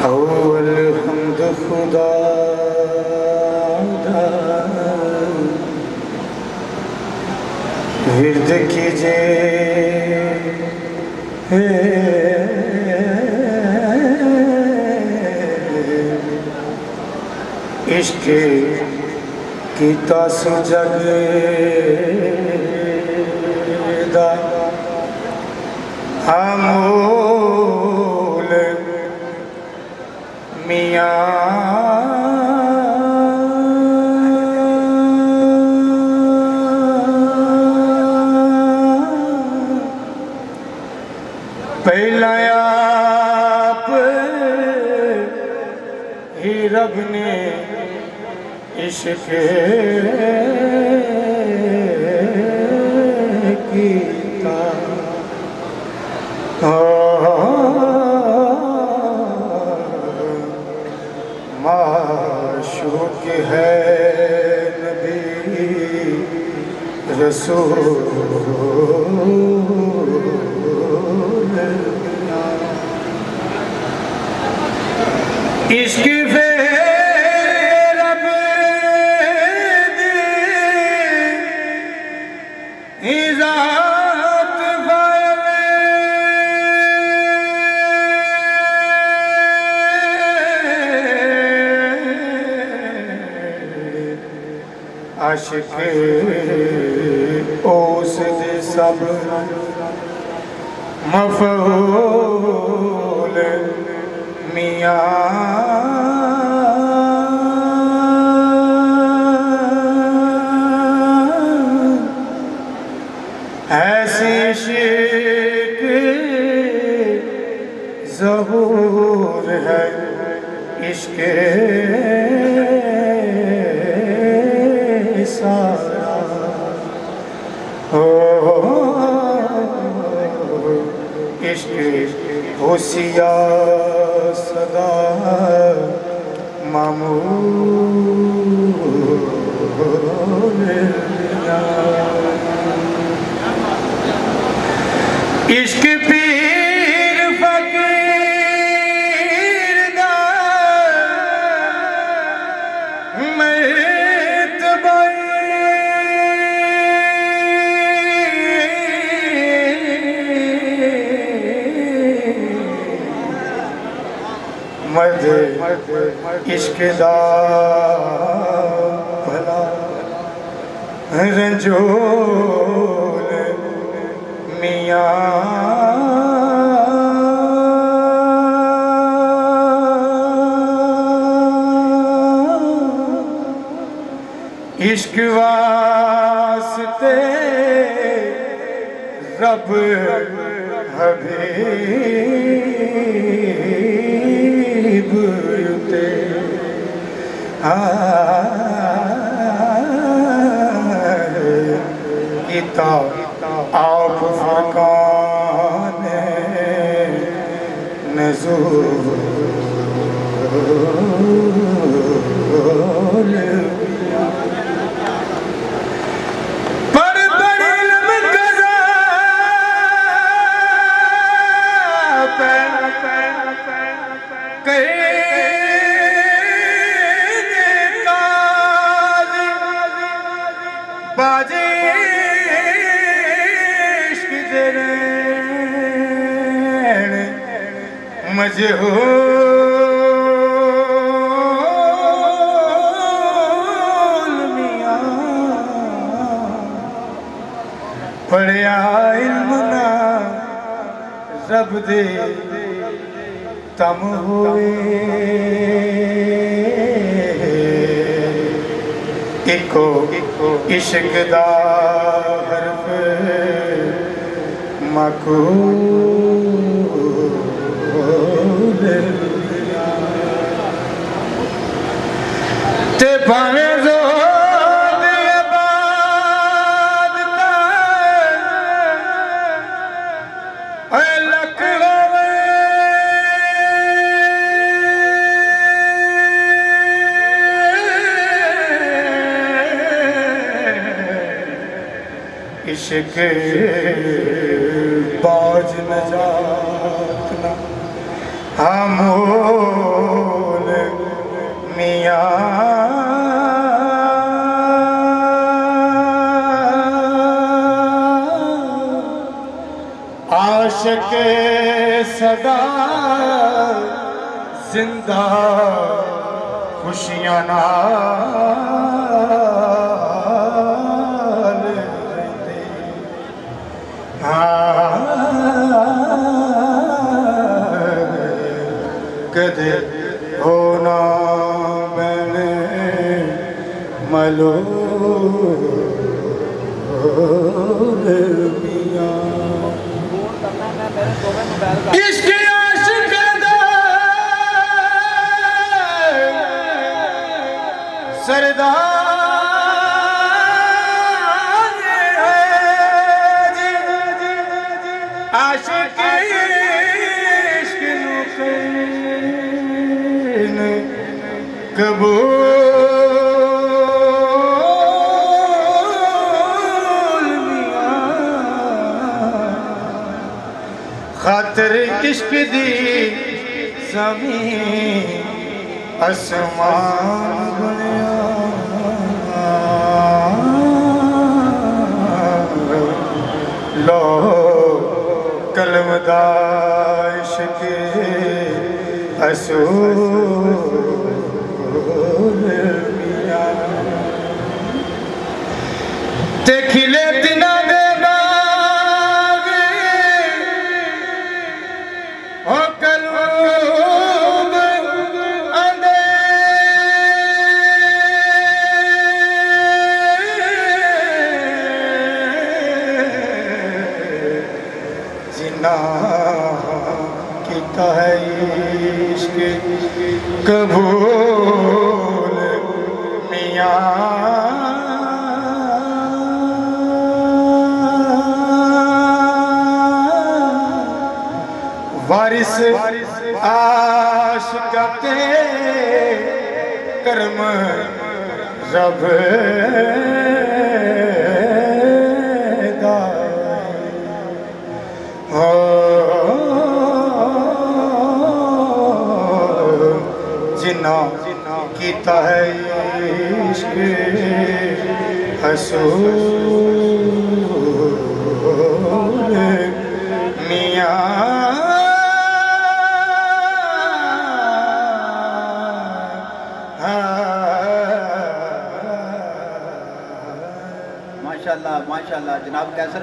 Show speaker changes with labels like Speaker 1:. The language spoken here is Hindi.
Speaker 1: अव्वल हम्द खुदा दा विर्द कीजे इश्क कीता सु जग दा अमोल मियां पहला आप ही रब ने इश्क कीता माशूक है नबी रसूल इश्क पे रब दी इज़ात वाले आशिक उस दे सब मफ़ऊल मियां ऐसी इश्क ज़हूर है इश्क सारा इश्क होशिया सदा मामूल इश्क पीर फकीर दा मर्द इश्क दा भला रंजोल मियां इश्क वास्ते रब हबीब ते कीता आप फुरकान नज़ूल बाजे इश्क दे रैन मजहूल मियां पढ़िया इल्म ना रब दे तम होए इको इश्क दा हरफ मकबूल ते भावे इश्क बाज न जातना अमोल मियाँ आशिक सदा जिंदा खुशियाँ नाल रहते कदे होना मैंने मलो इश्क आशिक दा सरदार है आशिक इश्क नू करीन कबूल मियां खातर इश्क दी ज़मीन आसमान बनिया लो कलमदा इश्क असूल मियां ते खिले तिना दे बाग ओ कलूब अंदे जिन्ना कीता है इश्क कबूल मियां वारिस आशिका के कर्म रब दा हो जिन्ना कीता है इश्क असूल मियां
Speaker 2: माशाल्लाह माशाल्लाह जनाब कैसर